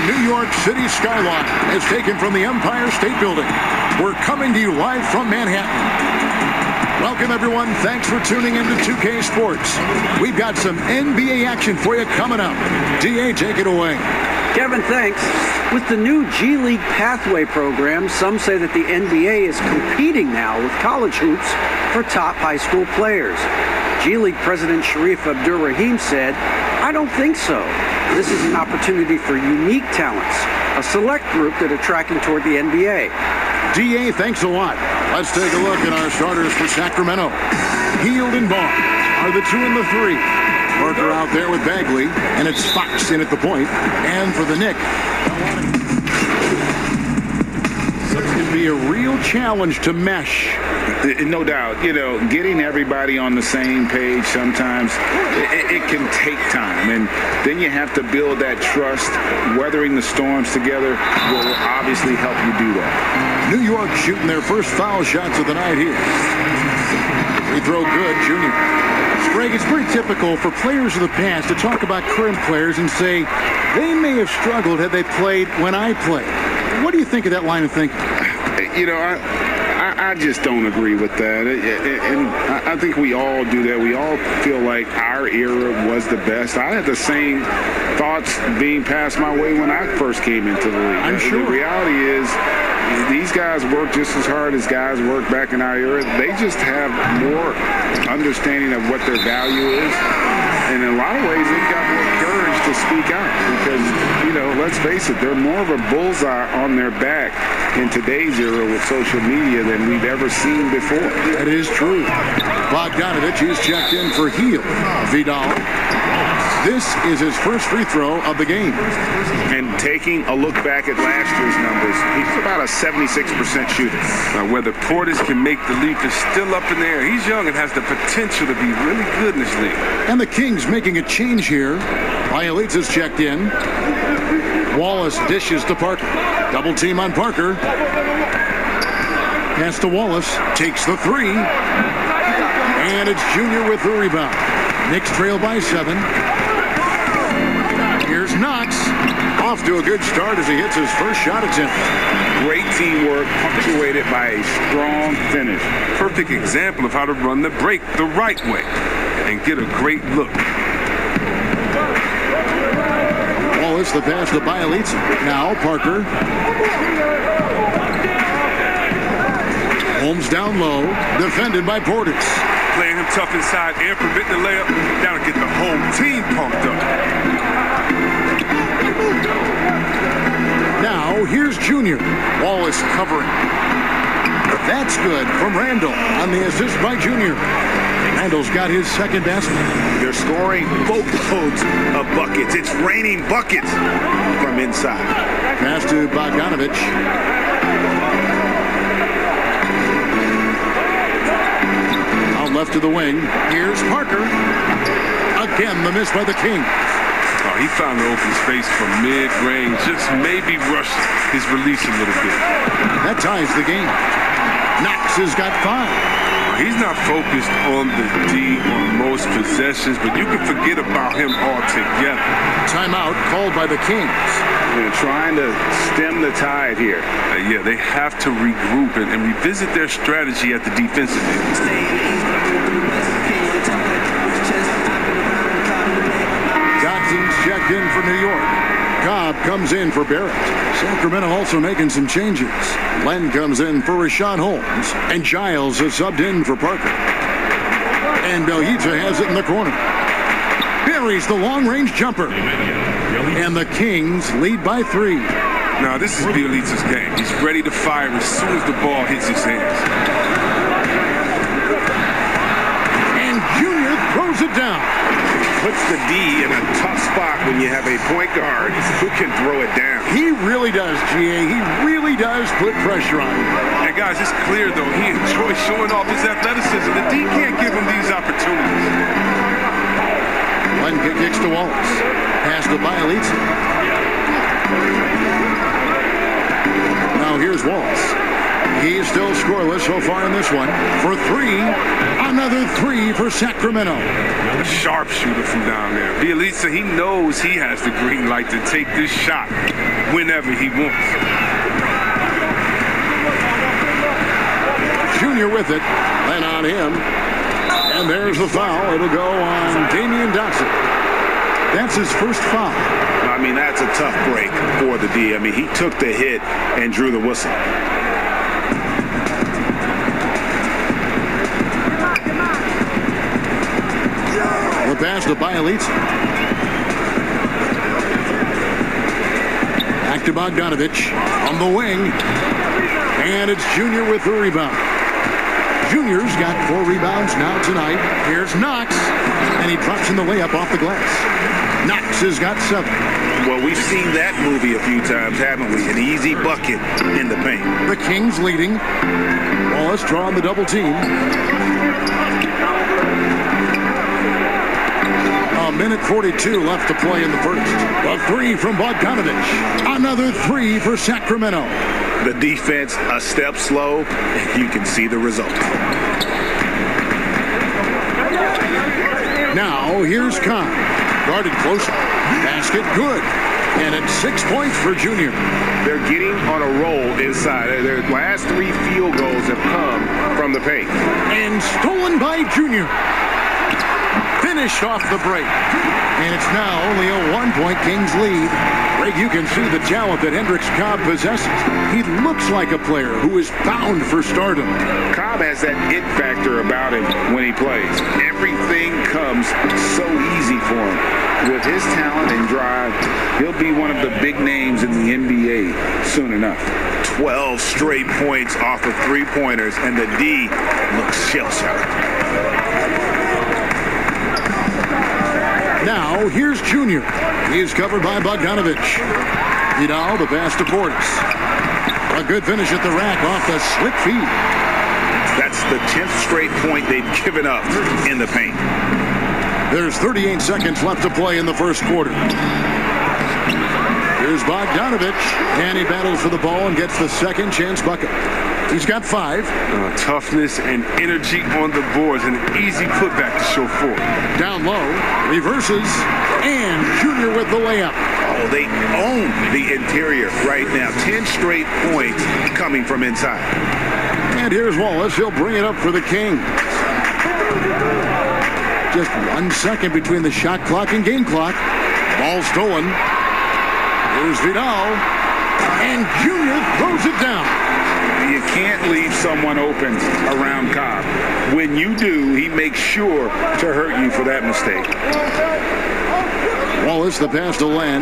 New York City skyline is taken from the Empire State Building. We're coming to you live from Manhattan. Welcome, everyone. Thanks for tuning in to 2K Sports. We've got some NBA action for you coming up. DA, take it away. Kevin, thanks. With the new G League Pathway program, some say that the NBA is competing now with college hoops for top high school players. G League President Sharif Abdur-Rahim said, "I don't think so. This is an opportunity for unique talents, a select group that are tracking toward the NBA." DA, thanks a lot. Let's take a look at our starters for Sacramento. Hield and Barnes are the 2 and the 3. Parker out there with Bagley, and it's Fox in at the point. And for the Knicks, it can be a real challenge to mesh. No doubt. You know, getting everybody on the same page sometimes, it can take time. And then you have to build that trust. Weathering the storms together will obviously help you do that. New York shooting their first foul shots of the night here. Free throw good, Junior. Greg, it's pretty typical for players of the past to talk about current players and say they may have struggled had they played when I played. What do you think of that line of thinking? You know, I just don't agree with that. And I think we all do that. We all feel like our era was the best. I had the same thoughts being passed my way when I first came into the league. I'm sure. The reality is these guys work just as hard as guys worked back in our era. They just have more understanding of what their value is. And in a lot of ways, they've got more courage to speak out because, you know, let's face it, they're more of a bullseye on their back in today's era with social media than we've ever seen before. That is true. Bogdanovich is checked in for Hield. Vidal. This is his first free throw of the game. And taking a look back at last year's numbers, he's about a 76% shooter. Now, whether Portis can make the leap is still up in the air. He's young and has the potential to be really good in this league. And the Kings making a change here. Bielitsa's checked in. Wallace dishes to Parker. Double team on Parker. Pass to Wallace. Takes the 3. And it's Junior with the rebound. Knicks trail by 7. Here's Knox. Off to a good start as he hits his first shot attempt. Great teamwork punctuated by a strong finish. Perfect example of how to run the break the right way and get a great look. Wallace, the pass to Bielitsa. Now Parker. Holmes down low. Defended by Portis. Playing him tough inside and permitting the layup. That'll get the whole team pumped up. Now, here's Junior. Wallace covering. That's good from Randall on the assist by Junior. Randall's got his second basket. They're scoring boatloads of buckets. It's raining buckets from inside. Pass to Bogdanovich. Out left to the wing. Here's Parker. Again, the miss by the Kings. Oh, he found the open space from mid-range, just maybe rushed his release a little bit. That ties the game. Knox has got 5. He's not focused on the D on most possessions, but you can forget about him altogether. Timeout called by the Kings. They're trying to stem the tide here. Yeah, they have to regroup and revisit their strategy at the defensive end. Johnson's checked in for New York. Cobb comes in for Barrett. Sacramento also making some changes. Len comes in for Rashawn Holmes. And Giles is subbed in for Parker. And Bielitsa has it in the corner. Buries the long-range jumper. And the Kings lead by 3. Now, this is Bielitsa's game. He's ready to fire as soon as the ball hits his hands. And Junior throws it down. Puts the D in a tough spot when you have a point guard who can throw it down. He really does, GA. He really does put pressure on him. And guys, it's clear, though, he enjoys showing off his athleticism. The D can't give him these opportunities. Len kicks to Wallace. Pass to Bielitsa. Now here's Wallace. He's still scoreless so far in this one. For three, another three for Sacramento. A sharpshooter from down there. Bielitsa, he knows he has the green light to take this shot whenever he wants. Junior with it, then on him. And there's the foul. It'll go on Damian Dotson. That's his first foul. I mean, that's a tough break for the D. I mean, he took the hit and drew the whistle. The pass to Bielitsa. Back to Bogdanovich on the wing. And it's Junior with the rebound. Junior's got 4 rebounds now tonight. Here's Knox. And he drops in the layup off the glass. Knox has got 7. Well, we've seen that movie a few times, haven't we? An easy bucket in the paint. The Kings leading. Wallace drawing the double team. A minute 42 left to play in the first. A 3 from Bogdanovich. Another 3 for Sacramento. The defense a step slow, and you can see the result. Now, here's Kahn. Guarded closer. Basket good. And it's 6 points for Junior. They're getting on a roll inside. Their last 3 field goals have come from the paint. And stolen by Junior. Finished off the break. And it's now only a 1-point Kings lead. Greg, you can see the talent that Hendricks Cobb possesses. He looks like a player who is bound for stardom. Cobb has that it factor about him when he plays. Everything comes so easy for him. With his talent and drive, he'll be one of the big names in the NBA soon enough. 12 straight points off of 3-pointers, and the D looks shell-shocked. Now, here's Junior. He's covered by Bogdanovich. Vidal, the pass to Portis. A good finish at the rack off the slick feed. That's the 10th straight point they've given up in the paint. There's 38 seconds left to play in the first quarter. Here's Bogdanovich, and he battles for the ball and gets the second chance bucket. He's got 5. Toughness and energy on the boards, and an easy putback to show for it. Down low, reverses, and Junior with the layup. Oh, they own the interior right now. 10 straight points coming from inside. And here's Wallace. He'll bring it up for the Kings. Just 1 second between the shot clock and game clock. Ball stolen. Here's Vidal. And Junior throws it down. You can't leave someone open around Cobb. When you do, he makes sure to hurt you for that mistake. Wallace, the pass to Len.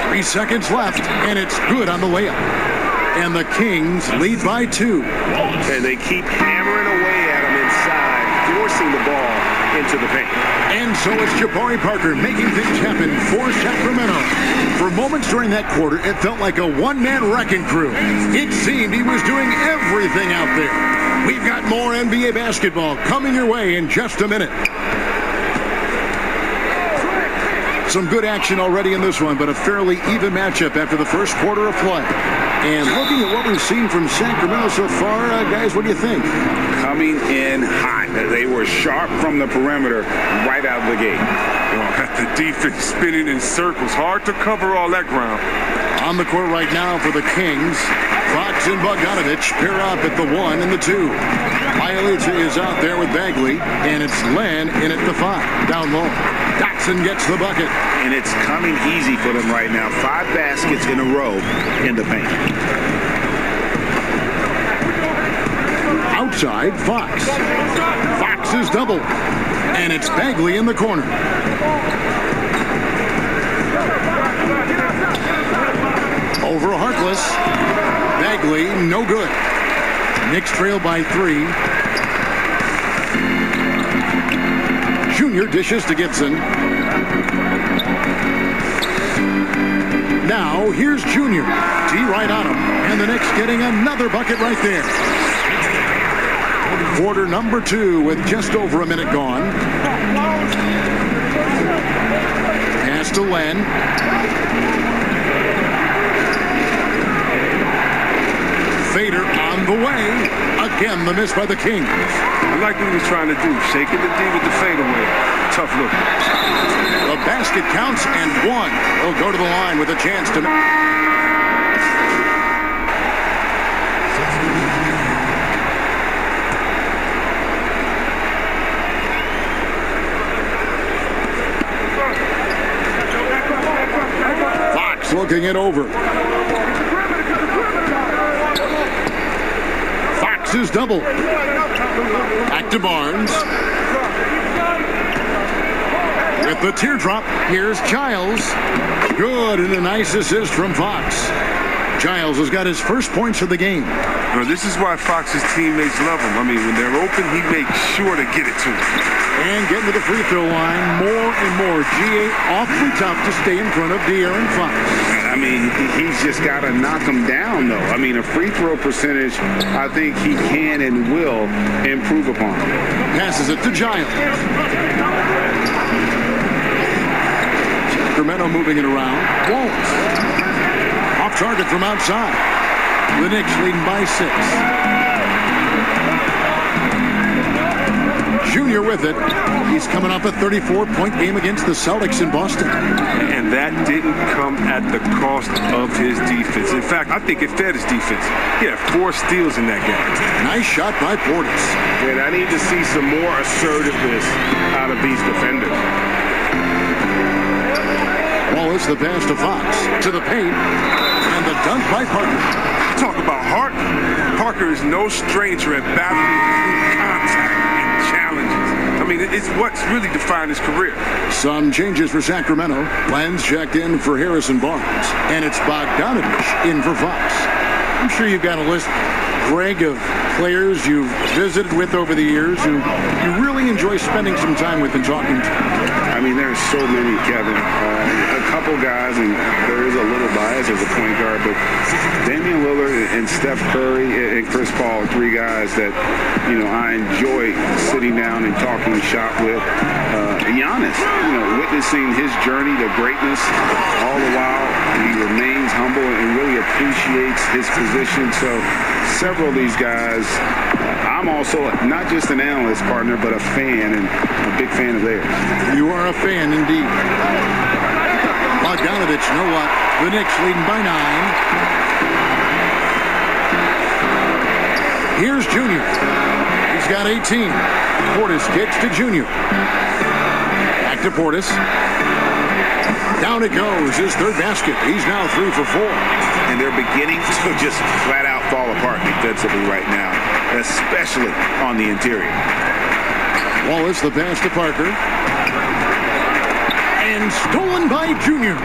3 seconds left, and it's good on the layup. And the Kings lead by 2. And they keep hammering away at him inside, forcing the ball into the paint. And so it's Jabari Parker making things happen for Sacramento. For moments during that quarter, it felt like a one-man wrecking crew. It seemed he was doing everything out there. We've got more NBA basketball coming your way in just a minute. Some good action already in this one, but a fairly even matchup after the first quarter of play. And looking at what we've seen from Sacramento so far, guys, what do you think? Coming in hot. They were sharp from the perimeter right out of the gate. The defense spinning in circles. Hard to cover all that ground. On the court right now for the Kings, Fox and Bogdanovich pair up at the 1 and the 2. Bielitsa is out there with Bagley, and it's Len in at the 5. Down low. Dotson gets the bucket. And it's coming easy for them right now. 5 baskets in a row in the paint. Outside, Fox. Fox is double. And it's Bagley in the corner. Over Harkless. Bagley, no good. Knicks trail by 3. Junior dishes to Gibson. Now, here's Junior. T right on him. And the Knicks getting another bucket right there. Quarter number 2 with just over a minute gone. Pass to Len. Fader on the way. Again, the miss by the Kings. I like what he was trying to do, shaking the D with the fadeaway. Tough look. The basket counts and one. He'll go to the line with a chance to... Fox looking it over. Fox is double. Back to Barnes. With the teardrop, here's Giles. Good, and a nice assist from Fox. Giles has got his first points of the game. Well, this is why Fox's teammates love him. I mean, when they're open, he makes sure to get it to them. And getting to the free throw line more and more. GA awfully tough to stay in front of De'Aaron Fox. I mean, he's just got to knock him down, though. I mean, a free throw percentage, I think he can and will improve upon. Passes it to Giles. Sacramento moving it around. Wallace. Off target from outside. The Knicks leading by 6. Junior with it. He's coming off a 34-point game against the Celtics in Boston. And that didn't come at the cost of his defense. In fact, I think it fed his defense. He had 4 steals in that game. Nice shot by Portis. And I need to see some more assertiveness out of these defenders. Wallace, the pass to Fox. To the paint. And the dunk by Parker. Talk about heart. Parker is no stranger at battling through contact and challenges. I mean, it's what's really defined his career. Some changes for Sacramento. Lenz checked in for Harrison Barnes. And it's Bogdanovich in for Fox. I'm sure you've got a list, Greg, of players you've visited with over the years who you really enjoy spending some time with and talking to. I mean, there's so many, Kevin. A couple guys, and there is a little bias as a point guard, but Damian Lillard and Steph Curry and Chris Paul are 3 guys that, you know, I enjoy sitting down and talking shop with. Giannis, you know, witnessing his journey to greatness, all the while he remains humble and really appreciates his position. So several of these guys, I'm also not just an analyst partner, but a fan, and a big fan of theirs. You are a fan indeed. Bogdanovich, you know what? The Knicks leading by 9. Here's Junior. He's got 18. Portis kicks to Junior. Back to Portis. Down it goes. His 3rd basket. He's now 3 for 4. And they're beginning to just flat out fall apart defensively right now, especially on the interior. Wallace, the pass to Parker. And stolen by Junior.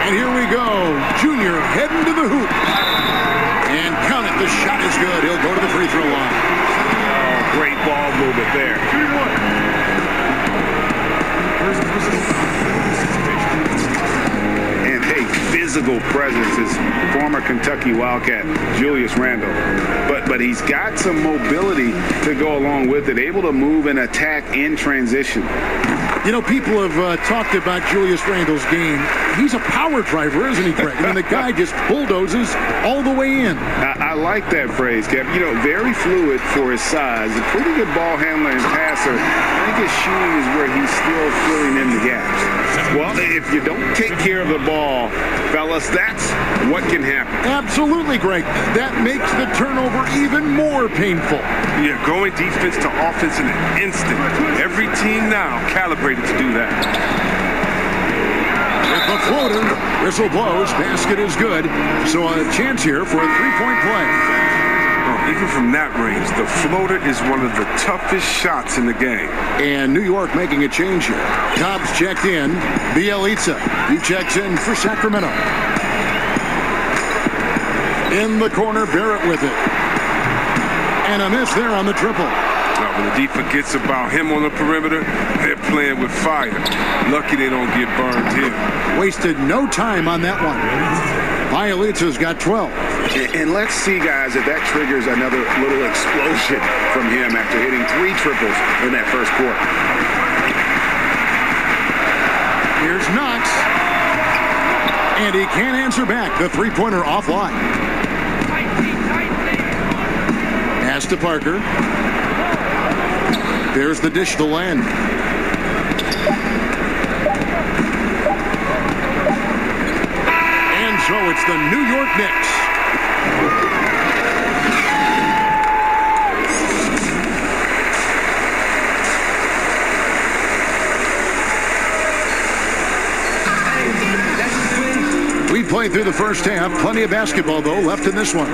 And here we go. Junior heading to the hoop. And count it. The shot is good. He'll go to the free throw line. Oh, great ball movement there. And hey, physical presence is former Kentucky Wildcat Julius Randle. But he's got some mobility to go along with it, able to move and attack in transition. You know, people have talked about Julius Randle's game. He's a power driver, isn't he, Greg? I mean, the guy just bulldozes all the way in. I like that phrase, Kevin. You know, very fluid for his size. A pretty good ball handler and passer. I think his shooting is where he's still filling in the gaps. Well, if you don't take care of the ball, fellas, that's what can happen. Absolutely, Greg. That makes the turnover even more painful. Yeah, going defense to offense in an instant. Every team now calibrated to do that. With the floater, whistle blows, basket is good. So a chance here for a 3-point play. Oh, even from that range, the floater is one of the toughest shots in the game. And New York making a change here. Cobbs checked in. Bielitsa, he checks in for Sacramento. In the corner, Barrett with it. And a miss there on the triple. Now, when the D forgets about him on the perimeter, they're playing with fire. Lucky they don't get burned here. Wasted no time on that one. Bielitsa's got 12. And let's see, guys, if that triggers another little explosion from him after hitting 3 triples in that first quarter. Here's Knox. And he can't answer back. The 3-pointer offline. Pass to Parker. There's the dish to Len. And so it's the New York Knicks. We played through the first half. Plenty of basketball, though, left in this one.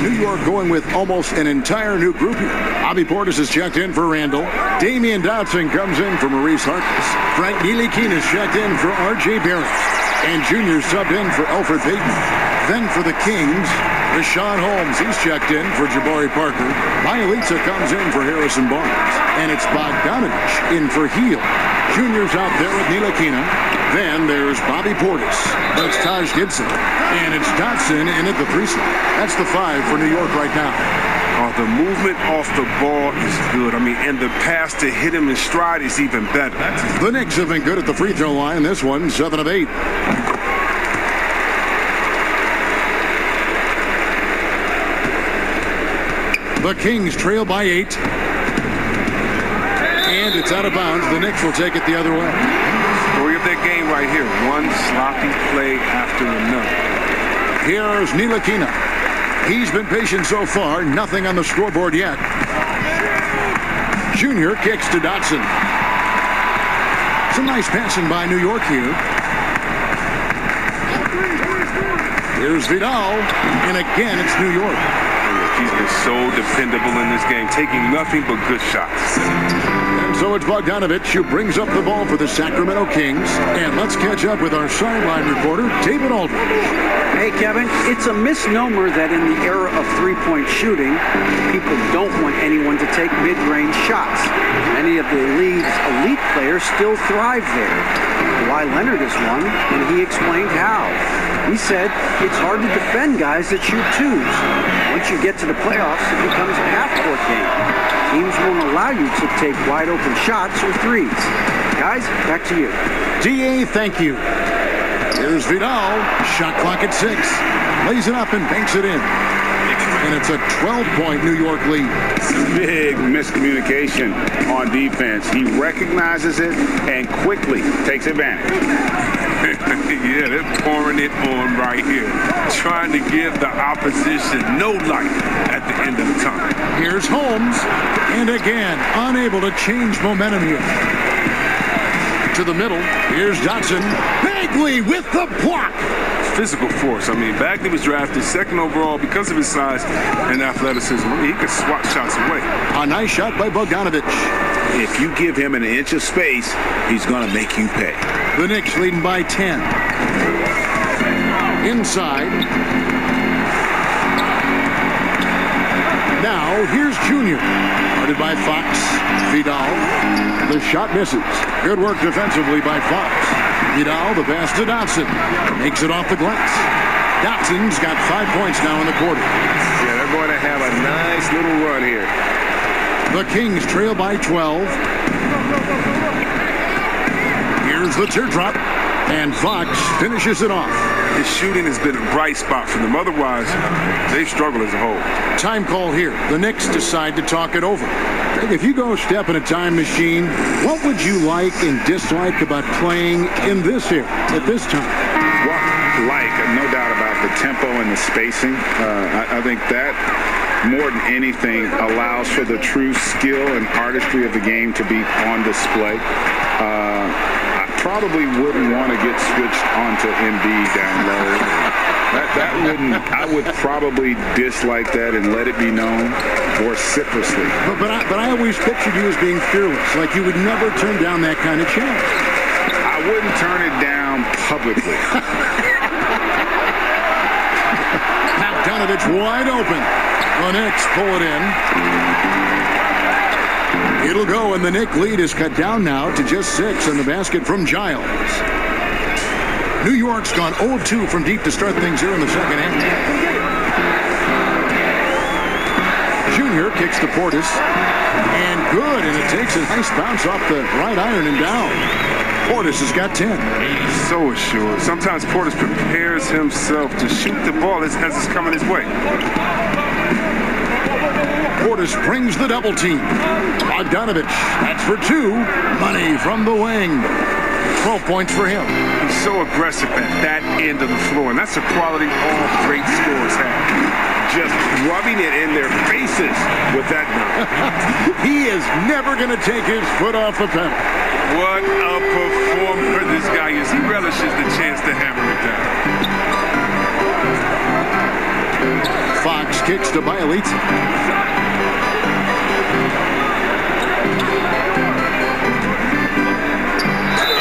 New York going with almost an entire new group here. Bobby Portis is checked in for Randall. Damian Dotson comes in for Maurice Harkless. Frank Ntilikina is checked in for R.J. Barrett. And Junior subbed in for Elfrid Payton. Then for the Kings, Rashawn Holmes, he's checked in for Jabari Parker. Bielitsa comes in for Harrison Barnes. And it's Bogdanovich in for Heel. Junior's out there with Ntilikina. Then there's Bobby Portis. That's Taj Gibson. And it's Dotson in at the 3 slot. That's the 5 for New York right now. The movement off the ball is good. I mean, and the pass to hit him in stride is even better. The Knicks have been good at the free throw line. This one, 7 of 8. The Kings trail by 8. And it's out of bounds. The Knicks will take it the other way. Story of that game right here. One sloppy play after another. Here's Ntilikina. He's been patient so far. Nothing on the scoreboard yet. Junior kicks to Dotson. Some nice passing by New York here. Here's Vidal. And again, it's New York. He's been so dependable in this game, taking nothing but good shots. And so it's Bogdanovich who brings up the ball for the Sacramento Kings. And let's catch up with our sideline reporter, David Aldridge. Hey, Kevin, it's a misnomer that in the era of three-point shooting, people don't want anyone to take mid-range shots. Many of the league's elite players still thrive there. Kawhi Leonard is one, and he explained how. He said it's hard to defend guys that shoot twos. Once you get to the playoffs, it becomes a half-court game. Teams won't allow you to take wide-open shots or threes. Guys, back to you. D.A., thank you. Here's Vidal. Shot clock at 6. Lays it up and banks it in. And it's a 12-point New York lead. Big miscommunication on defense. He recognizes it and quickly takes advantage. Yeah, they're pouring it on right here. Trying to give the opposition no light at the end of the time. Here's Holmes. And again, unable to change momentum here. To the middle. Here's Dotson. Bagley with the block. Physical force. I mean, Bagley was drafted 2nd overall because of his size and athleticism. I mean, he could swat shots away. A nice shot by Bogdanovich. If you give him an inch of space, he's going to make you pay. The Knicks leading by 10. Inside. Now, here's Junior. Guarded by Fox. Vidal. The shot misses. Good work defensively by Fox. Vidal, the pass to Dotson. Makes it off the glass. Dotson's got 5 points now in the quarter. Yeah, they're going to have a nice little run here. The Kings trail by 12. Here's the teardrop. And Fox finishes it off. His shooting has been a bright spot for them. Otherwise, they've struggled as a whole. Time call here. The Knicks decide to talk it over. If you go step in a time machine, what would you like and dislike about playing in this era at this time? Well, no doubt about the tempo and the spacing. I think that more than anything allows for the true skill and artistry of the game to be on display. I probably wouldn't want to get switched onto Embiid down low. I would probably dislike that and let it be known vociferously. But I always pictured you as being fearless, like you would never turn down that kind of challenge. I wouldn't turn it down publicly. Bogdanovich wide open. The Knicks pull it in. It'll go, and the Knick lead is cut down now to just 6 in the basket from Giles. New York's gone 0-2 from deep to start things here in the second half. Junior kicks to Portis. And good, and it takes a nice bounce off the right iron and down. Portis has got 10. So assured. Sometimes Portis prepares himself to shoot the ball as it's coming his way. Portis brings the double team. Bogdanovich, that's for 2. Money from the wing. 12 points for him. He's so aggressive at that end of the floor, and that's a quality all great scorers have. Just rubbing it in their faces with that move. He is never going to take his foot off the pedal. What a performer this guy is. He relishes the chance to hammer it down. Fox kicks to Bielitsa.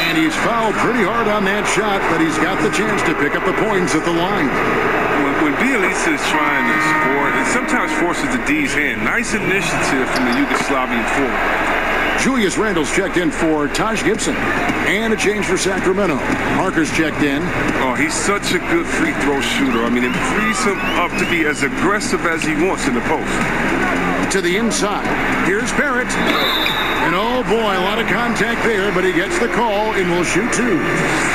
And he's fouled pretty hard on that shot, but he's got the chance to pick up the points at the line. When Bielitsa is trying to score, it sometimes forces the D's hand. Nice initiative from the Yugoslavian forward. Julius Randle's checked in for Taj Gibson. And a change for Sacramento. Parker's checked in. Oh, he's such a good free throw shooter. I mean, it frees him up to be as aggressive as he wants in the post. To the inside. Here's Barrett. And oh boy, a lot of contact there, but he gets the call and will shoot 2.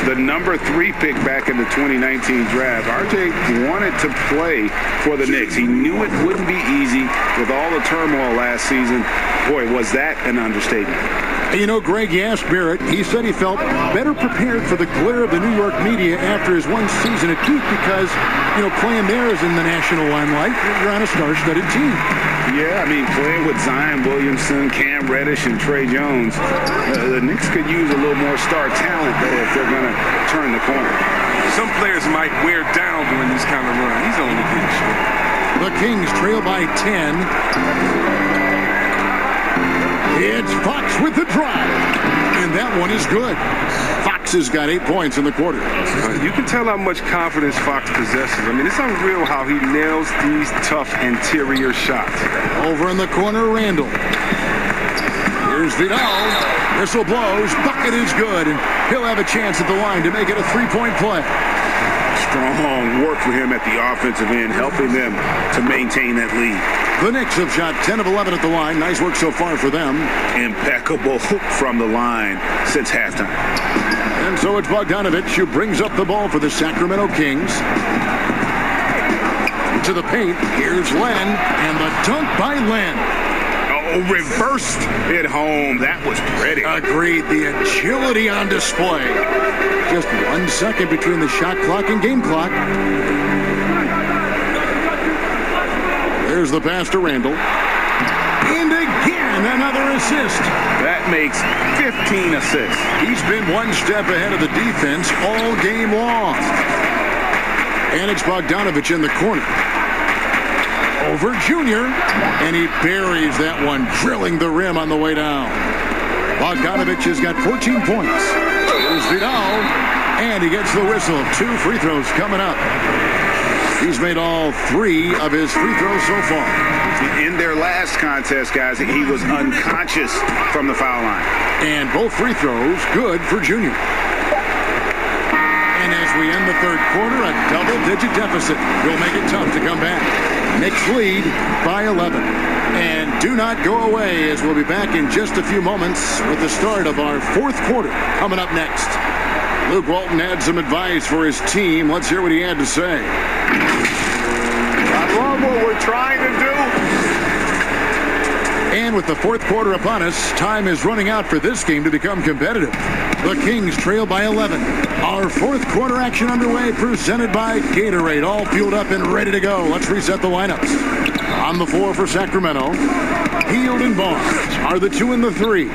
The number 3 pick back in the 2019 draft. RJ wanted to play for the Knicks. He knew it wouldn't be easy with all the turmoil last season. Boy, was that an understatement. You know, Greg, you asked Barrett. He said he felt better prepared for the glare of the New York media after his one season at Duke because, you know, playing there is in the national limelight. You're on a star-studded team. Yeah, I mean, playing with Zion Williamson, Cam Reddish, and Trey Jones, the Knicks could use a little more star talent there if they're going to turn the corner. Some players might wear down during this kind of run. He's only getting short. The Kings trail by 10. It's Fox with the drive, and that one is good. Fox has got 8 points in the quarter. You can tell how much confidence Fox possesses. I mean, it's unreal how he nails these tough interior shots. Over in the corner, Randle. Here's Vidal. Whistle blows. Bucket is good, and he'll have a chance at the line to make it a 3-point play. Strong work for him at the offensive end, helping them to maintain that lead. The Knicks have shot 10 of 11 at the line. Nice work so far for them. Impeccable from the line since halftime. And so it's Bogdanovich who brings up the ball for the Sacramento Kings. To the paint, here's Len, and the dunk by Len. Oh, reversed it home. That was pretty. Agreed. The agility on display. Just 1 second between the shot clock and game clock. There's the pass to Randle. And again, another assist. That makes 15 assists. He's been 1 step ahead of the defense all game long. And it's Bogdanovich in the corner. Over Junior. And he buries that one, drilling the rim on the way down. Bogdanovich has got 14 points. Here's Vidal. And he gets the whistle. 2 free throws coming up. He's made all 3 of his free throws so far. In their last contest, guys, he was unconscious from the foul line. And both free throws good for Junior. And as we end the third quarter, a double-digit deficit will make it tough to come back. Knicks lead by 11. And do not go away, as we'll be back in just a few moments with the start of our 4th quarter coming up next. Luke Walton had some advice for his team. Let's hear what he had to say. I love what we're trying to do. And with the 4th quarter upon us, time is running out for this game to become competitive. The Kings trail by 11. Our 4th quarter action underway, presented by Gatorade. All fueled up and ready to go. Let's reset the lineups. On the floor for Sacramento, Hield and Barnes are the 2 and the 3.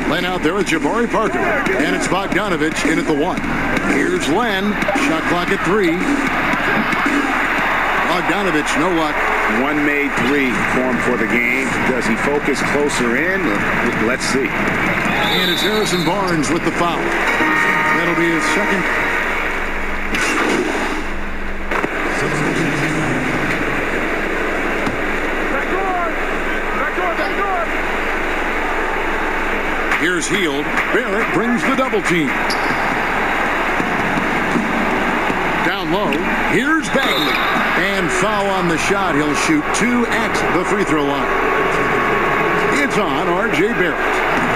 Len out there with Jabari Parker. And it's Bogdanovich in at the 1. Here's Len. Shot clock at 3. Bogdanovich, no luck. 1 made 3 form for the game. Does he focus closer in? Let's see. And it's Harrison Barnes with the foul. That'll be his second. Here's Hield. Barrett brings the double team. Down low. Here's Bagley. And foul on the shot. He'll shoot 2 at the free throw line. It's on R.J. Barrett.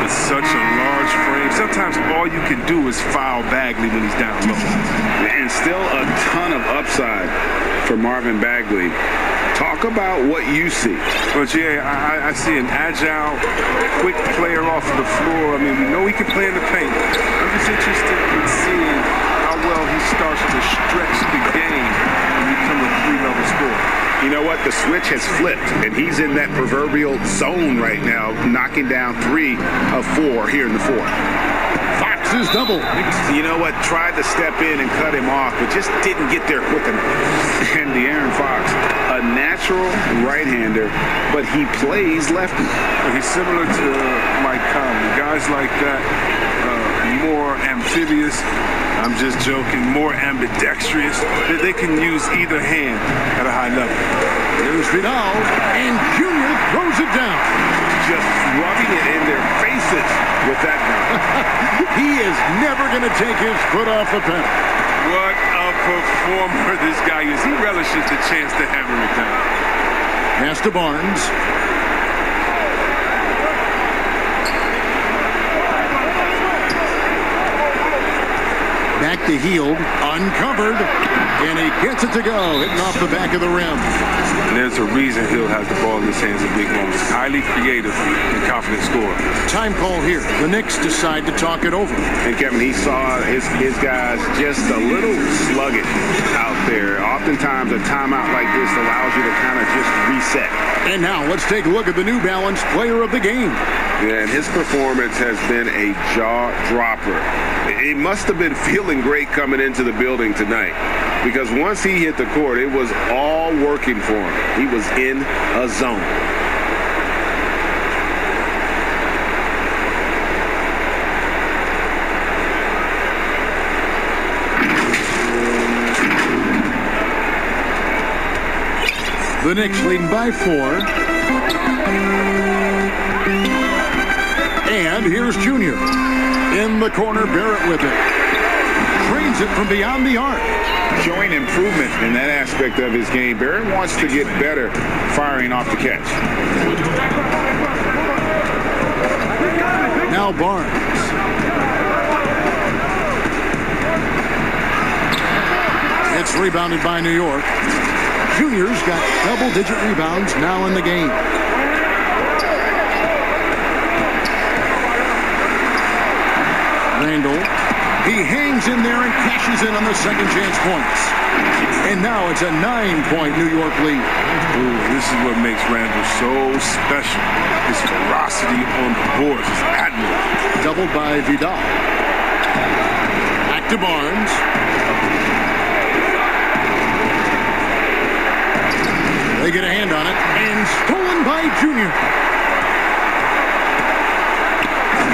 with such a large frame. Sometimes all you can do is foul Bagley when he's down low. And still a ton of upside for Marvin Bagley. Talk about what you see. Well, Jay, I see an agile, quick player off of the floor. I mean, we know he can play in the paint. I'm just interested in seeing how well he starts to stretch the game and become a three-level scorer. You know what? The switch has flipped, and he's in that proverbial zone right now, knocking down 3 of 4 here in the fourth. Fox is double. You know what? Tried to step in and cut him off, but just didn't get there quick enough. And De'Aaron Fox, a natural right-hander, but he plays lefty. He's similar to Mike Conley. Guys like that, more amphibious. I'm just joking, more ambidextrous. They can use either hand at a high level. Here's Vidal, and Junior throws it down. Just rubbing it in their faces with that one. He is never going to take his foot off the pedal. What a performer this guy is. He relishes the chance to hammer it down. Pass to Barnes. Back to Hield, uncovered, and he gets it to go, hitting off the back of the rim. And there's a reason Hill has the ball in his hands in big moments. Highly creative and confident scorer. Time call here. The Knicks decide to talk it over. And Kevin, he saw his guys just a little sluggish out there. Oftentimes a timeout like this allows you to kind of just reset. And now let's take a look at the New Balance player of the game. Yeah, and his performance has been a jaw dropper. He must have been feeling great coming into the building tonight, because once he hit the court, it was all working for him. He was in a zone. The Knicks leading by 4. And here's Junior. In the corner, Barrett with it. Trains it from beyond the arc. Showing improvement in that aspect of his game. Barrett wants to get better firing off the catch. Now Barnes. It's rebounded by New York. Junior's got double-digit rebounds now in the game. Randall, he hangs in there and cashes in on the second chance points. And now it's a 9-point New York lead. Ooh, this is what makes Randall so special. His ferocity on the boards is admirable. Doubled by Vidal. Back to Barnes. They get a hand on it, and stolen by Junior.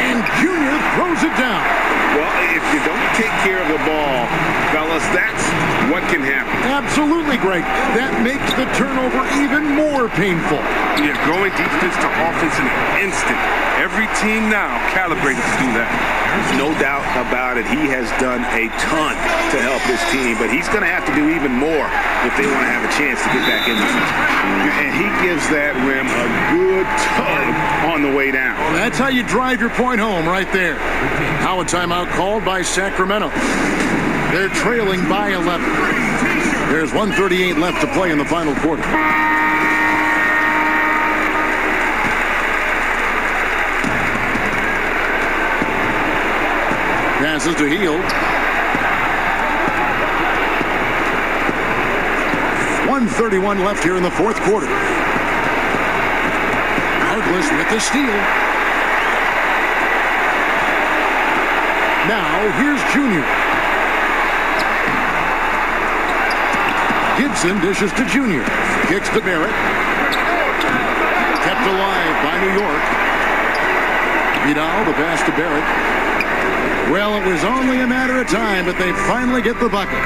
And Junior throws it down. Well, if you don't take care of the ball, fellas, that's what can happen. Absolutely, Greg. That makes the turnover even more painful. Yeah, going defense to offense in an instant. Every team now calibrated to do that. There's no doubt about it. He has done a ton to help this team, but he's going to have to do even more if they want to have a chance to get back in this. And he gives that rim a good tug on the way down. Well, that's how you drive your point home right there. Now a timeout called by Sacramento. They're trailing by 11. There's 1:38 left to play in the final quarter. Passes to Hield. 1:31 left here in the fourth quarter. Douglas with the steal. Now here's Junior. Gibson dishes to Junior. Kicks to Barrett. Kept alive by New York. Vidal, the pass to Barrett. Well, it was only a matter of time, but they finally get the bucket.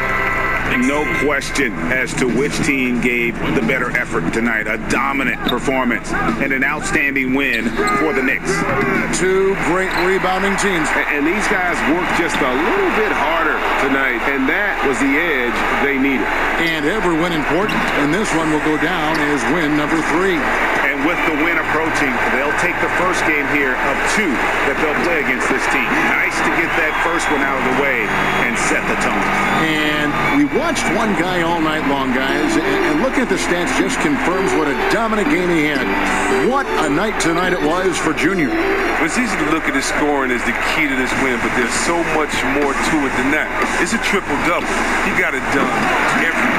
No question as to which team gave the better effort tonight. A dominant performance and an outstanding win for the Knicks. Two great rebounding teams. And these guys worked just a little bit harder tonight, and that was the edge they needed. And every win important, and this one will go down as win number 3. And And with the win approaching, they'll take the first game here of 2 that they'll play against this team. Nice to get that first one out of the way and set the tone. And we watched one guy all night long, guys, and looking at the stats just confirms what a dominant game he had. What a night tonight it was for Junior. It's easy to look at his scoring as the key to this win, but there's so much more to it than that. It's a triple-double. He got it done every.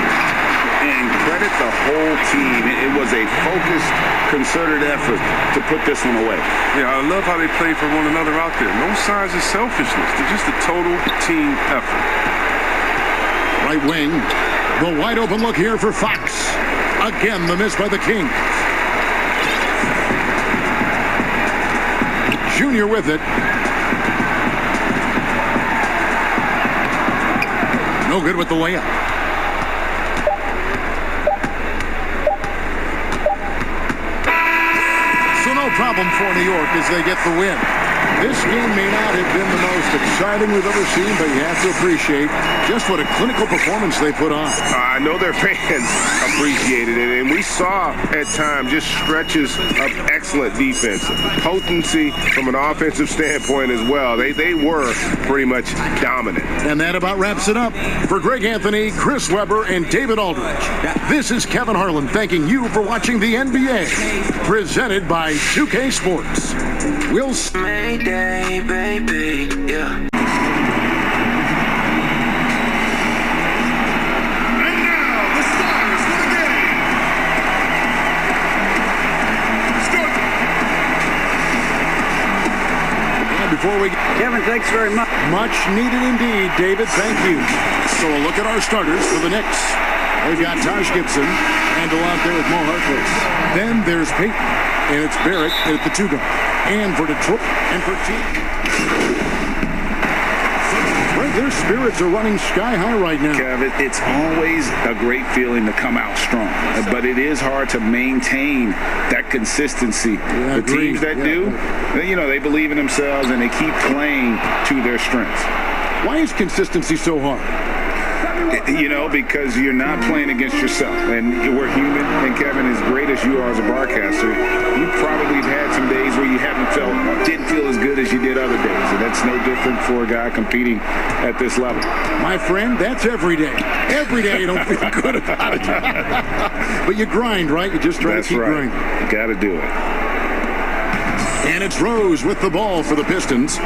And credit the whole team. It was a focused, concerted effort to put this one away. Yeah, I love how they play for one another out there. No signs of selfishness. They're just a total team effort. Right wing, the wide open look here for Fox. Again, the miss by the Kings. Junior with it. No good with the layup. So no problem for New York as they get the win. This game may not have been the most exciting we've ever seen, but you have to appreciate just what a clinical performance they put on. I know their fans appreciated it, and we saw at times just stretches of excellent defense. Potency from an offensive standpoint as well. They were pretty much dominant. And that about wraps it up. For Greg Anthony, Chris Webber, and David Aldridge, this is Kevin Harlan thanking you for watching the NBA, presented by 2K Sports. We'll see. Mayday, baby, yeah. And now, the stars for the game. And before we Kevin, thanks very much. much needed indeed, David. Thank you. So a look at our starters for the Knicks. They've got Taj Gibson, Randall out there with Mo Harkless. Then there's Peyton, and it's Barrett at the 2 guard. And for Detroit, and for team. Their spirits are running sky high right now. Kevin, it's always a great feeling to come out strong, but it is hard to maintain that consistency. Yeah, the teams that do, they believe in themselves and they keep playing to their strengths. Why is consistency so hard? Because you're not playing against yourself. And we're human. And Kevin, as great as you are as a broadcaster, you probably have had some days where you didn't feel as good as you did other days. And that's no different for a guy competing at this level. My friend, that's every day. Every day you don't feel good about it. But you grind, right? You just try to keep grinding. You got to do it. And it's Rose with the ball for the Pistons.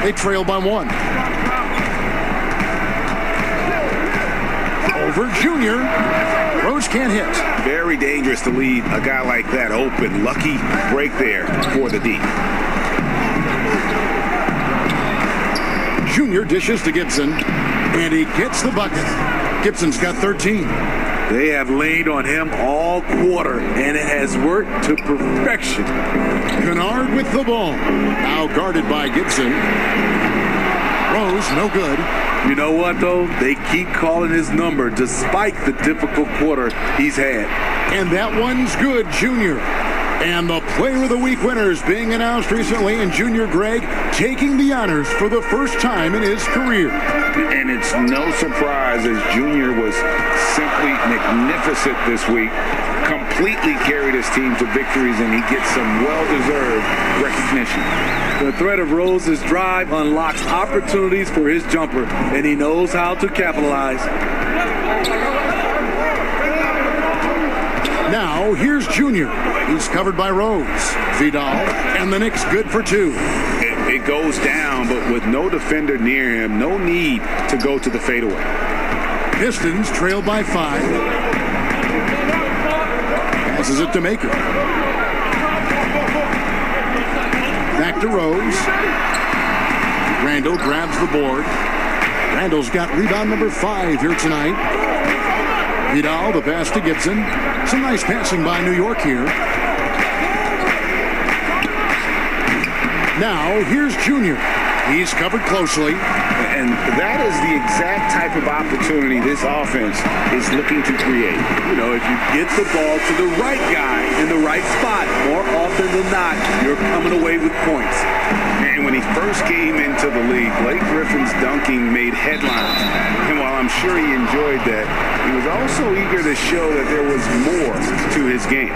They trail by 1. Over Junior. Rose can't hit. Very dangerous to leave a guy like that open. Lucky break there for the D. Junior dishes to Gibson, and he gets the bucket. Gibson's got 13. They have laid on him all quarter, and it has worked to perfection. Kennard with the ball. Now guarded by Gibson. Rose, no good. You know what, though? They keep calling his number despite the difficult quarter he's had. And that one's good, Junior. And the Player of the Week winners being announced recently, and Junior Greg taking the honors for the first time in his career. And it's no surprise as Junior was simply magnificent this week. Completely carried his team to victories, and he gets some well-deserved recognition. The threat of Rose's drive unlocks opportunities for his jumper, and he knows how to capitalize. Now, here's Junior. He's covered by Rose. Vidal, and the Knicks good for 2. It goes down, but with no defender near him, no need to go to the fadeaway. Pistons trail by 5. Passes it to Maker. Back to Rose. Randall grabs the board. Randall's got rebound number 5 here tonight. Vidal, the pass to Gibson. Some nice passing by New York here. Now, here's Junior. He's covered closely. And that is the exact type of opportunity this offense is looking to create. If you get the ball to the right guy in the right spot, more often than not, you're coming away with points. And when he first came into the league, Blake Griffin's dunking made headlines. And while I'm sure he enjoyed that, he was also eager to show that there was more to his game.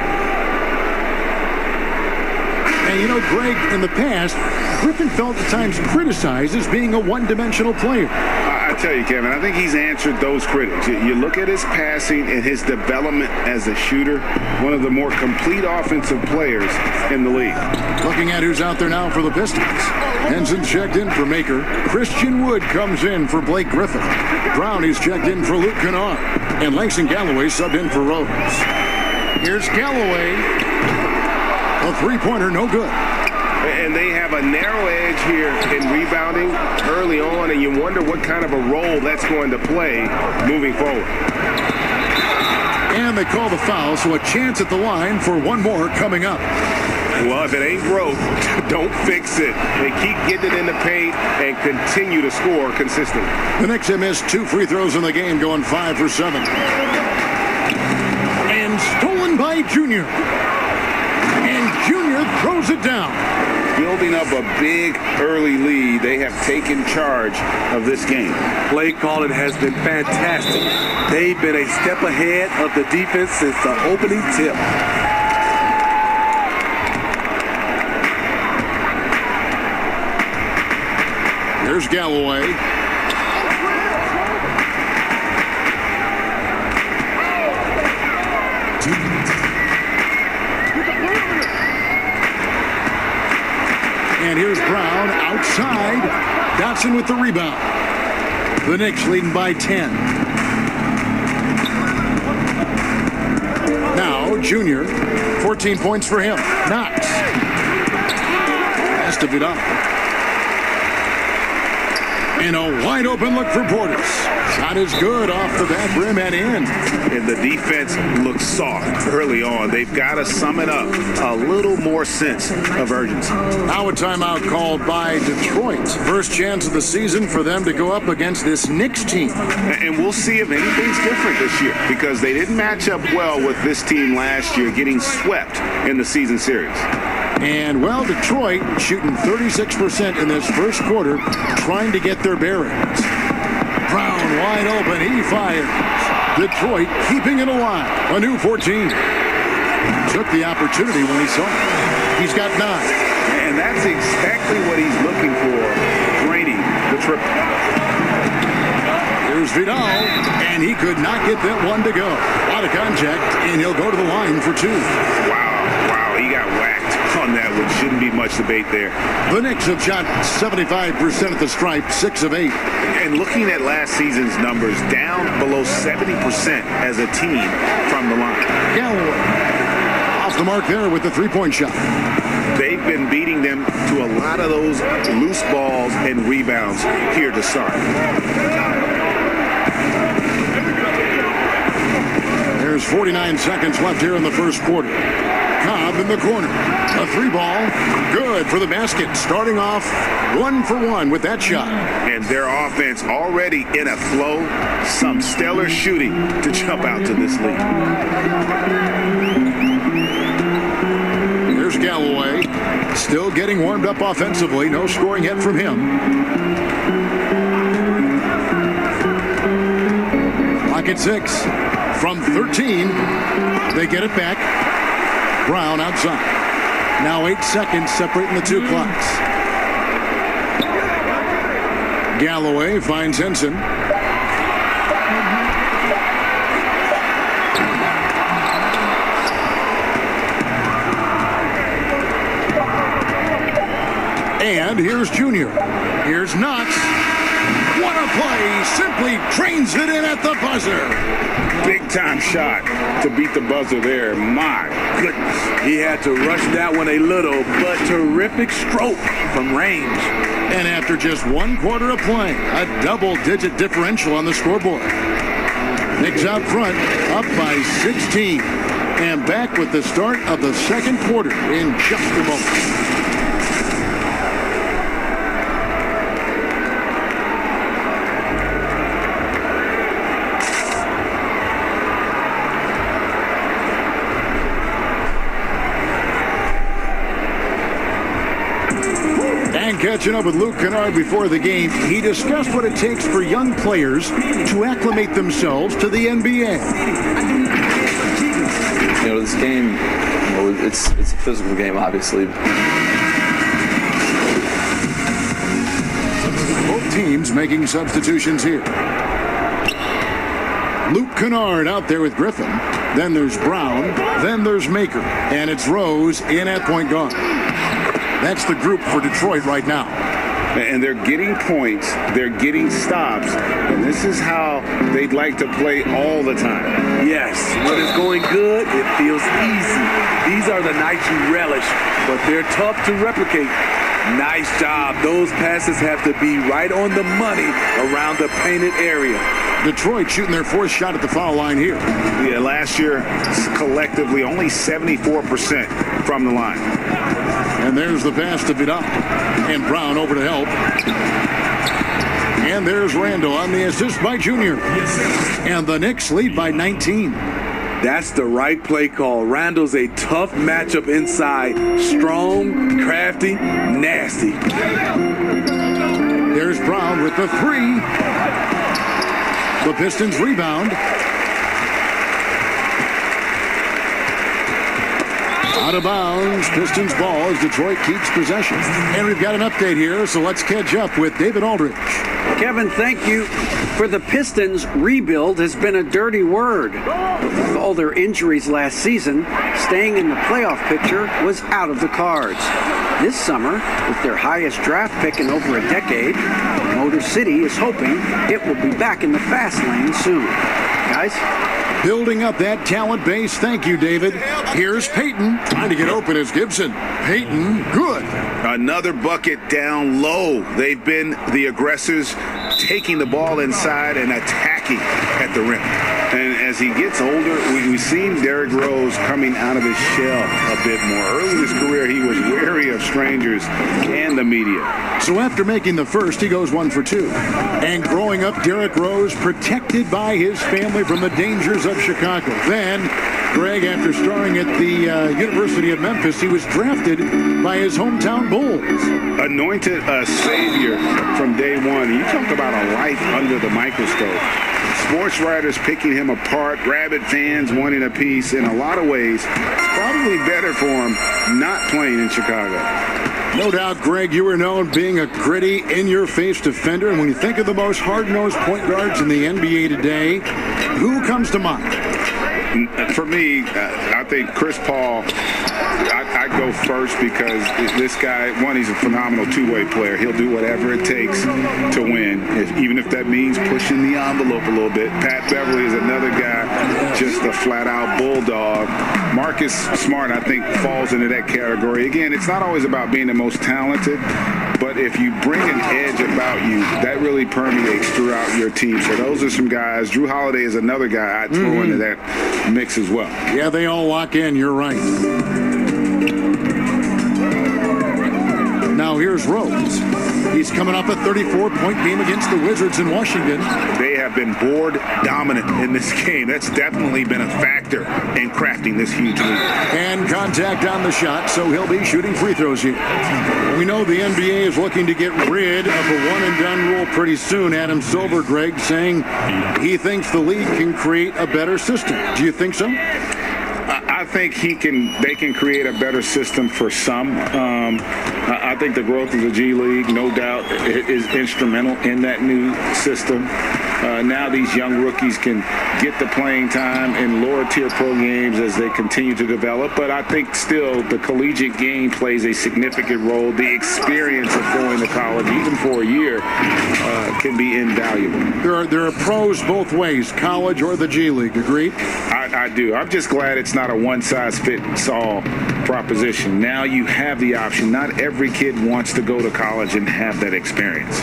And, you know, Greg, in the past, Griffin felt at times criticized as being a one-dimensional player. I tell you, Kevin, I think he's answered those critics. You look at his passing and his development as a shooter, one of the more complete offensive players in the league. Looking at who's out there now for the Pistons. Henson's checked in for Maker. Christian Wood comes in for Blake Griffin. Brown is checked in for Luke Kennard. And Langston Galloway subbed in for Rose. Here's Galloway. A three-pointer, no good. And they have a narrow edge here in rebounding early on, and you wonder what kind of a role that's going to play moving forward. And they call the foul, so a chance at the line for one more coming up. Well, if it ain't broke, don't fix it. They keep getting it in the paint and continue to score consistently. The Knicks have missed 2 free throws in the game, going 5 for 7. And stolen by Junior. And Junior throws it down. Building up a big early lead, they have taken charge of this game. Play calling has been fantastic. They've been a step ahead of the defense since the opening tip. Here's Galloway. And here's Brown outside. Dotson with the rebound. The Knicks leading by 10. Now Junior. 14 points for him. Knox. Pass to Vidal. And a wide open look for Portis. Shot is good off the back rim and in. And the defense looks soft early on. They've got to sum it up. A little more sense of urgency. Now a timeout called by Detroit. First chance of the season for them to go up against this Knicks team. And we'll see if anything's different this year, because they didn't match up well with this team last year, getting swept in the season series. And, well, Detroit shooting 36% in this first quarter, trying to get their bearings. Brown wide open. He fires. Detroit keeping it alive. A new 14. Took the opportunity when he saw it. He's got 9. And that's exactly what he's looking for, draining the triple. Here's Vidal, and he could not get that one to go. A lot of contact, and he'll go to the line for 2. Wow, he got whacked on that one. Shouldn't be much debate there. The Knicks have shot 75% at the stripe, 6 of 8. And looking at last season's numbers, down below 70% as a team from the line. Galloway off the mark there with the three-point shot. They've been beating them to a lot of those loose balls and rebounds here to start. There's 49 seconds left here in the first quarter. Cobb in the corner. A 3-ball. Good for the basket. Starting off 1 for 1 with that shot. And their offense already in a flow. Some stellar shooting to jump out to this lead. Here's Galloway. Still getting warmed up offensively. No scoring yet from him. Clock at 6. From 13. They get it back. Brown outside. Now 8 seconds separating the 2 clocks. Galloway finds Henson. And here's Junior. Here's Knox. What a play. Simply trains it in at the buzzer. Big time shot to beat the buzzer there. My goodness. He had to rush that one a little, but terrific stroke from range. And after just 1 quarter of play, a double-digit differential on the scoreboard. Knicks out front, up by 16. And back with the start of the second quarter in just a moment. Catching up with Luke Kennard before the game, he discussed what it takes for young players to acclimate themselves to the NBA. This game, it's a physical game, obviously. Both teams making substitutions here. Luke Kennard out there with Griffin. Then there's Brown. Then there's Maker. And it's Rose in at point guard. That's the group for Detroit right now. And they're getting points. They're getting stops. And this is how they'd like to play all the time. Yes, when it's going good, it feels easy. These are the nights you relish, but they're tough to replicate. Nice job. Those passes have to be right on the money around the painted area. Detroit shooting their fourth shot at the foul line here. Yeah, last year, collectively, only 74% from the line. And there's the pass to Vidal. And Brown over to help. And there's Randall on the assist by Junior. And the Knicks lead by 19. That's the right play call. Randall's a tough matchup inside. Strong, crafty, nasty. There's Brown with the three. The Pistons rebound. Out of bounds. Pistons ball as Detroit keeps possession. And we've got an update here, so let's catch up with David Aldridge. Kevin, thank you. For the Pistons, rebuild has been a dirty word. With all their injuries last season, staying in the playoff picture was out of the cards. This summer, with their highest draft pick in over a decade, Motor City is hoping it will be back in the fast lane soon. Guys? Building up that talent base. Thank you, David. Here's Peyton trying to get open as Gibson. Peyton, good. Another bucket down low. They've been the aggressors, taking the ball inside and attacking at the rim. And as he gets older, we've seen Derrick Rose coming out of his shell a bit more. Early in his career, he was wary of strangers and the media. So after making the first, he goes 1 for 2. And growing up, Derrick Rose protected by his family from the dangers of Chicago. Then, Greg, after starring at the University of Memphis, he was drafted by his hometown Bulls. Anointed a savior from day one. You talk about a life under the microscope. Sports writers picking him apart, rabid fans wanting a piece. In a lot of ways, it's probably better for him not playing in Chicago. No doubt, Greg, you were known being a gritty, in-your-face defender. And when you think of the most hard-nosed point guards in the NBA today, who comes to mind? For me, I think Chris Paul, I go first because this guy, one, he's a phenomenal two-way player. He'll do whatever it takes to win, even if that means pushing the envelope a little bit. Pat Beverly is another guy, just a flat-out bulldog. Marcus Smart, I think, falls into that category. Again, it's not always about being the most talented, but if you bring an edge about you, that really permeates throughout your team. So those are some guys. Drew Holiday is another guy I'd throw into that mix as well. Yeah, they all lock in. You're right. Now here's Rose. He's coming off a 34-point game against the Wizards in Washington. They have been board dominant in this game. That's definitely been a factor in crafting this huge lead. And contact on the shot, so he'll be shooting free throws here. We know the NBA is looking to get rid of the one-and-done rule pretty soon. Adam Silver, Greg, saying he thinks the league can create a better system. Do you think so? I think they can create a better system for some. I think the growth of the G League, no doubt, is instrumental in that new system. Now these young rookies can get the playing time in lower tier pro games as they continue to develop. But I think still the collegiate game plays a significant role. The experience of going to college, even for a year, can be invaluable. There are pros both ways, college or the G League. Agreed? I do. I'm just glad it's not a one-size-fits-all proposition. Now you have the option. Not every kid wants to go to college and have that experience.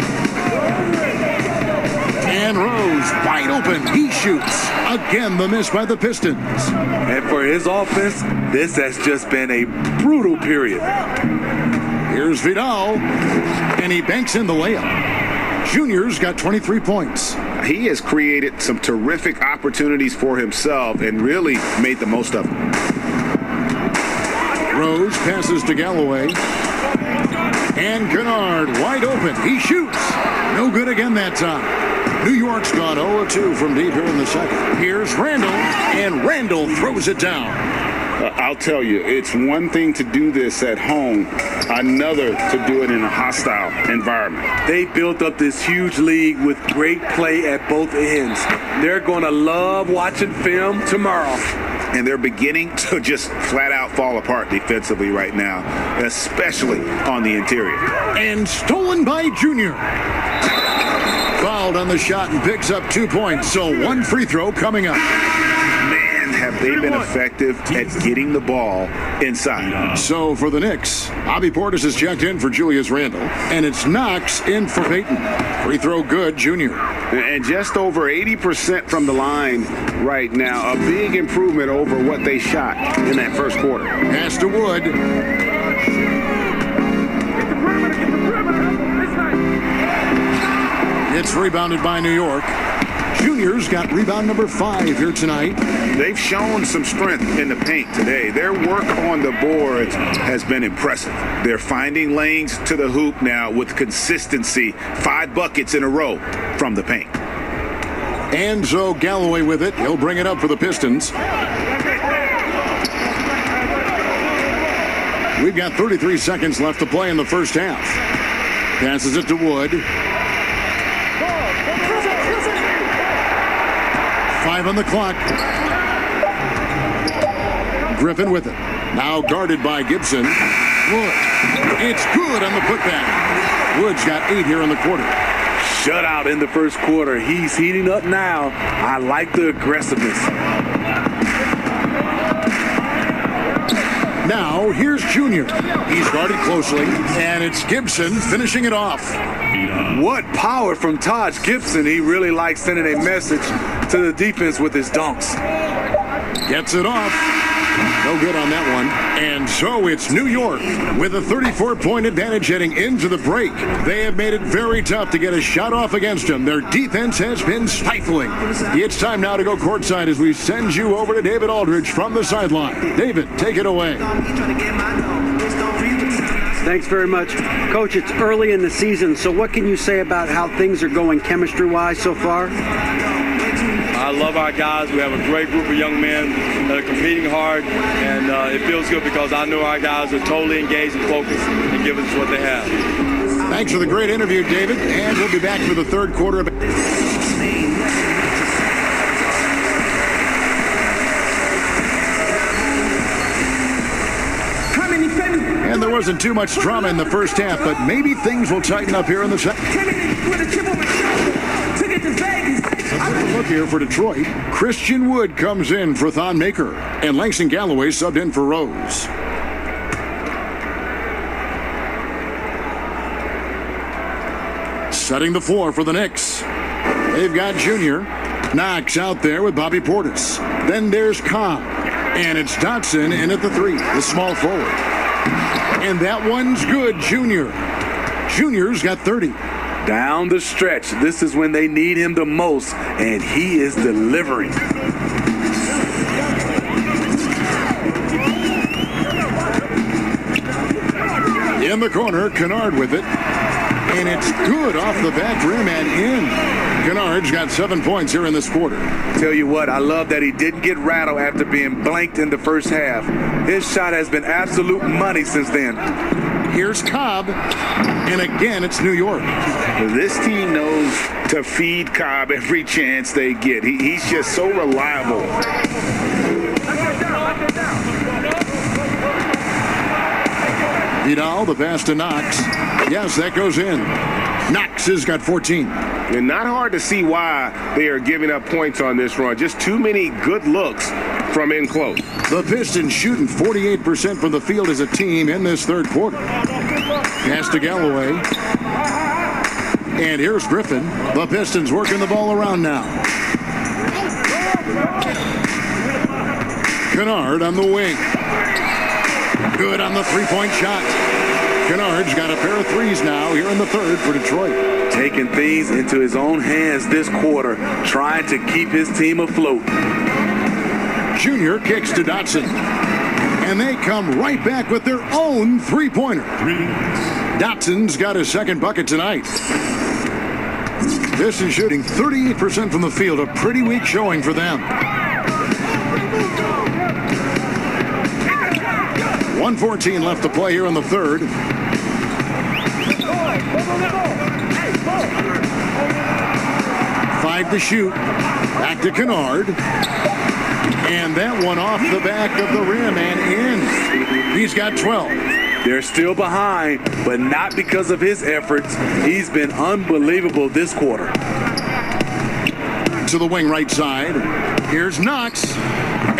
And Rose, wide open. He shoots. Again, the miss by the Pistons. And for his offense, this has just been a brutal period. Here's Vidal, and he banks in the layup. Junior's got 23 points. He has created some terrific opportunities for himself and really made the most of them. Rose passes to Galloway. And Kennard wide open. He shoots. No good again that time. New York's gone 0-2 from deep here in the second. Here's Randall, and Randall throws it down. I'll tell you, it's one thing to do this at home, another to do it in a hostile environment. They built up this huge league with great play at both ends. They're going to love watching film tomorrow. And they're beginning to just flat out fall apart defensively right now, especially on the interior. And stolen by Junior. Fouled on the shot and picks up 2 points. So one free throw coming up. Have they been effective at getting the ball inside? So for the Knicks, Bobby Portis has checked in for Julius Randle, and it's Knox in for Peyton. Free throw good, Junior. And just over 80% from the line right now. A big improvement over what they shot in that first quarter. Pass to Wood. It's rebounded by New York. Junior's got rebound number 5 here tonight. They've shown some strength in the paint today. Their work on the boards has been impressive. They're finding lanes to the hoop now with consistency. 5 buckets in a row from the paint. Enzo Galloway with it. He'll bring it up for the Pistons. We've got 33 seconds left to play in the first half. Passes it to Wood. 5 on the clock. Griffin with it. Now guarded by Gibson. Wood. It's good on the putback. Wood's got 8 here in the quarter. Shutout in the first quarter. He's heating up now. I like the aggressiveness. Now here's Junior. He's guarded closely, and it's Gibson finishing it off. What power from Taj Gibson. He really likes sending a message to the defense with his dunks. Gets it off. No good on that one. And so it's New York with a 34-point advantage heading into the break. They have made it very tough to get a shot off against them. Their defense has been stifling. It's time now to go courtside as we send you over to David Aldridge from the sideline. David, take it away. Thanks very much. Coach, it's early in the season, so what can you say about how things are going chemistry-wise so far? I love our guys. We have a great group of young men that are competing hard, and it feels good because I know our guys are totally engaged and focused and giving us what they have. Thanks for the great interview, David, and we'll be back for the third quarter. And there wasn't too much drama in the first half, but maybe things will tighten up here in the second. Look here for Detroit. Christian Wood comes in for Thon Maker, and Langston Galloway subbed in for Rose. Setting the floor for the Knicks. They've got Junior. Knox out there with Bobby Portis. Then there's Cobb, and it's Dotson in at the 3, the small forward. And that one's good, Junior. Junior's got 30. Down the stretch, this is when they need him the most, and he is delivering. In the corner, Kennard with it. And it's good off the back rim and in. Kennard's got 7 points here in this quarter. Tell you what, I love that he didn't get rattled after being blanked in the first half. His shot has been absolute money since then. Here's Cobb, and again, it's New York. This team knows to feed Cobb every chance they get. He's just so reliable. Vidal, the pass to Knox. Yes, that goes in. Knox has got 14. And not hard to see why they are giving up points on this run. Just too many good looks from in close. The Pistons shooting 48% from the field as a team in this third quarter. Pass to Galloway. And here's Griffin. The Pistons working the ball around now. Kennard on the wing. Good on the three-point shot. Kennard's got a pair of threes now here in the third for Detroit. Taking things into his own hands this quarter, trying to keep his team afloat. Junior kicks to Dotson. And they come right back with their own three-pointer. Dotson's got his second bucket tonight. Pistons shooting 38% from the field, a pretty weak showing for them. 1:14 left to play here in the third. 5 to shoot. Back to Kennard. And that one off the back of the rim and in. He's got 12. They're still behind, but not because of his efforts. He's been unbelievable this quarter. To the wing right side. Here's Knox.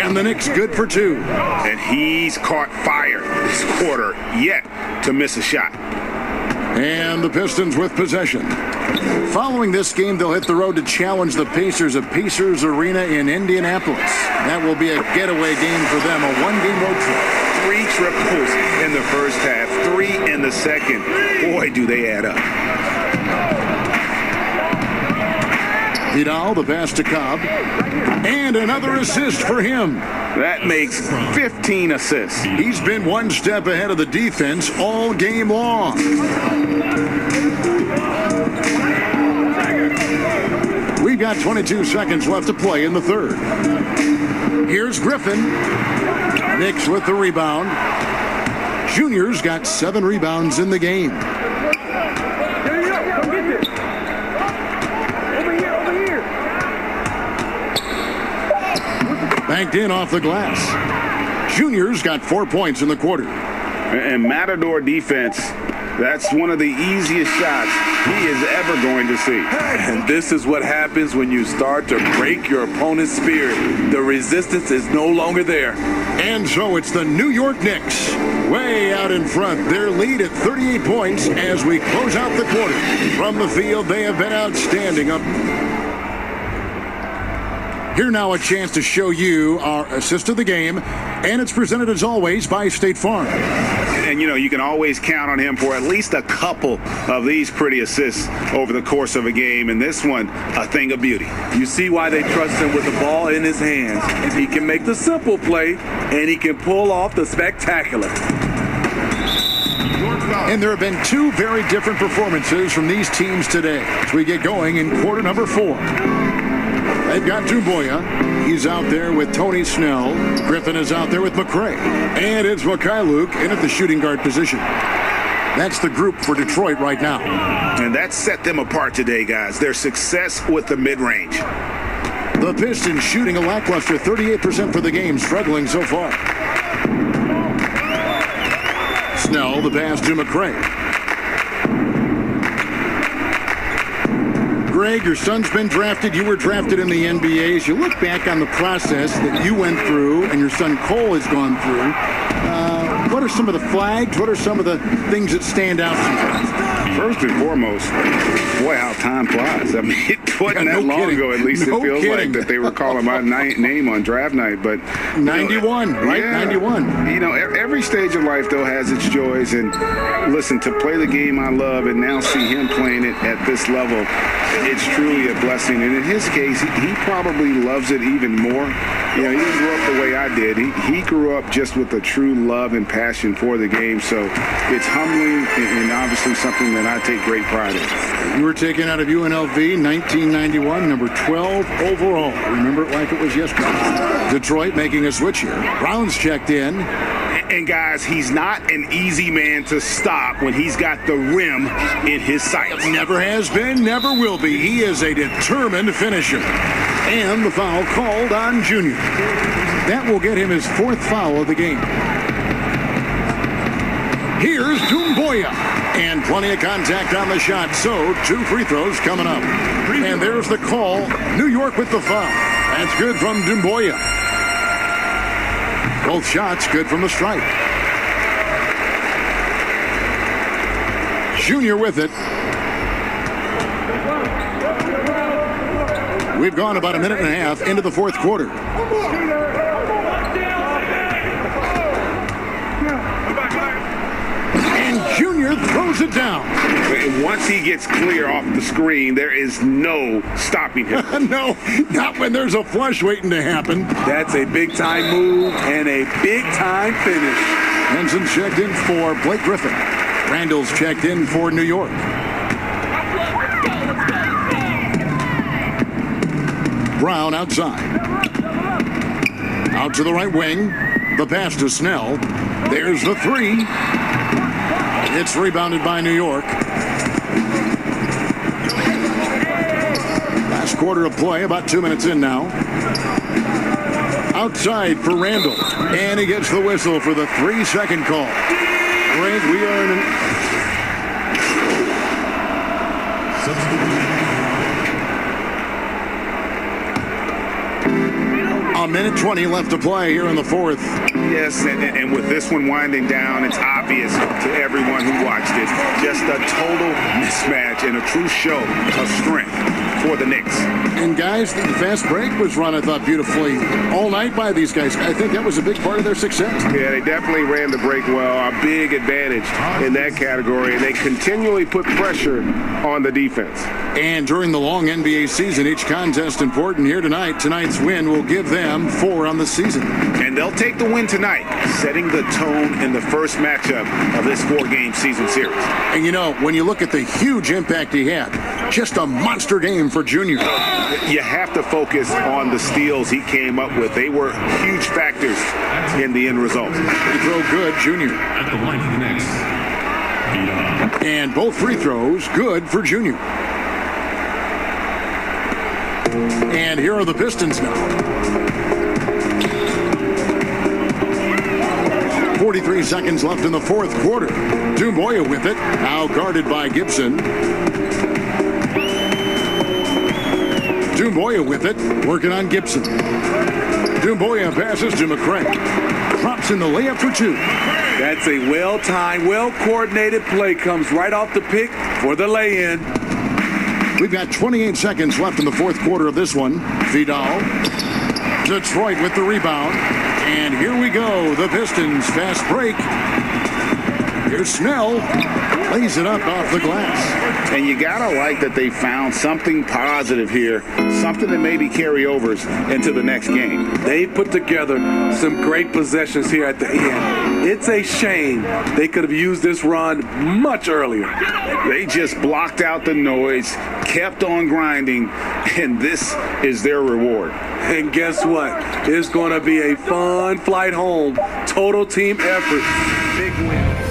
And the Knicks good for 2. And he's caught fire this quarter yet to miss a shot. And the Pistons with possession. Following this game, they'll hit the road to challenge the Pacers at Pacers Arena in Indianapolis. That will be a getaway game for them, a one-game road trip. 3 triples in the first half, 3 in the second. Boy, do they add up. Vidal, the pass to Cobb. And another assist for him. That makes 15 assists. He's been one step ahead of the defense all game long. We've got 22 seconds left to play in the third. Here's Griffin. Knicks with the rebound. Junior's got 7 rebounds in the game. Banked in off the glass. Junior's got 4 points in the quarter. And Matador defense, that's one of the easiest shots he is ever going to see. And this is what happens when you start to break your opponent's spirit. The resistance is no longer there. And so it's the New York Knicks way out in front. Their lead at 38 points as we close out the quarter. From the field, they have been outstanding. Here now a chance to show you our assist of the game, and it's presented as always by State Farm. And, you know, you can always count on him for at least a couple of these pretty assists over the course of a game, and this one, a thing of beauty. You see why they trust him with the ball in his hands. He can make the simple play, and he can pull off the spectacular. And there have been 2 very different performances from these teams today as we get going in quarter number 4. They've got Dumboya. He's out there with Tony Snell. Griffin is out there with McCray. And it's Mikhailuk in at the shooting guard position. That's the group for Detroit right now. And that set them apart today, guys. Their success with the mid-range. The Pistons shooting a lackluster 38% for the game, struggling so far. Snell, the pass to McCray. Greg, your son's been drafted. You were drafted in the NBA. As you look back on the process that you went through and your son Cole has gone through, what are some of the flags? What are some of the things that stand out to you? First and foremost, boy, how time flies. I mean, it wasn't that long ago, at least it feels like, that they were calling my name on draft night. But 91, right? Yeah, 91. You know, every stage of life, though, has its joys. And listen, to play the game I love and now see him playing it at this level, it's truly a blessing. And in his case, he probably loves it even more. You know, he didn't grow up the way I did. He grew up just with a true love and passion for the game. So it's humbling and obviously something that I take great pride in. You were taken out of UNLV, 1991, number 12 overall. Remember it like it was yesterday. Detroit making a switch here. Brown's checked in. And guys, he's not an easy man to stop when he's got the rim in his sights. Never has been, never will be. He is a determined finisher. And the foul called on Junior. That will get him his 4th foul of the game. Here's Dumboya. And plenty of contact on the shot. So 2 free throws coming up. And there's the call. New York with the foul. That's good from Dumboya. Both shots good from the stripe. Junior with it. We've gone about a minute and a half into the 4th quarter. And Junior throws it down. Once he gets clear off the screen, there is no stopping him. No, not when there's a flush waiting to happen. That's a big-time move and a big-time finish. Henson checked in for Blake Griffin. Randall's checked in for New York. Brown outside. Out to the right wing. The pass to Snell. There's the three. It's rebounded by New York. Last quarter of play, about 2 minutes in now. Outside for Randall. And he gets the whistle for the 3-second call. Greg, we are in a minute 20 left to play here in the fourth. Yes, and with this one winding down, it's obvious to everyone who watched it. Just a total mismatch and a true show of strength for the Knicks. And guys, the fast break was run, I thought, beautifully all night by these guys. I think that was a big part of their success. Yeah, they definitely ran the break well. A big advantage in that category. And they continually put pressure on the defense. And during the long NBA season, each contest important here tonight. Tonight's win will give them 4 on the season. And they'll take the win tonight, setting the tone in the first matchup of this 4-game season series. And you know, when you look at the huge impact he had, just a monster game for Junior. You have to focus on the steals he came up with. They were huge factors in the end result. Free throw good, Junior. At the line for the Knicks. And both free throws good for Junior. And here are the Pistons now. 43 seconds left in the fourth quarter. Doumbouya with it, now guarded by Gibson. Doumbouya with it, working on Gibson. Doumbouya passes to McCray. Drops in the layup for 2. That's a well-timed, well-coordinated play. Comes right off the pick for the lay-in. We've got 28 seconds left in the fourth quarter of this one. Vidal. Detroit with the rebound. And here we go. The Pistons fast break. Here's Snell. Lays it up off the glass. And you gotta like that they found something positive here, something that maybe carry overs into the next game. They put together some great possessions here at the end. It's a shame they could have used this run much earlier. They just blocked out the noise, kept on grinding, and this is their reward. And guess what? It's going to be a fun flight home. Total team effort. Big win.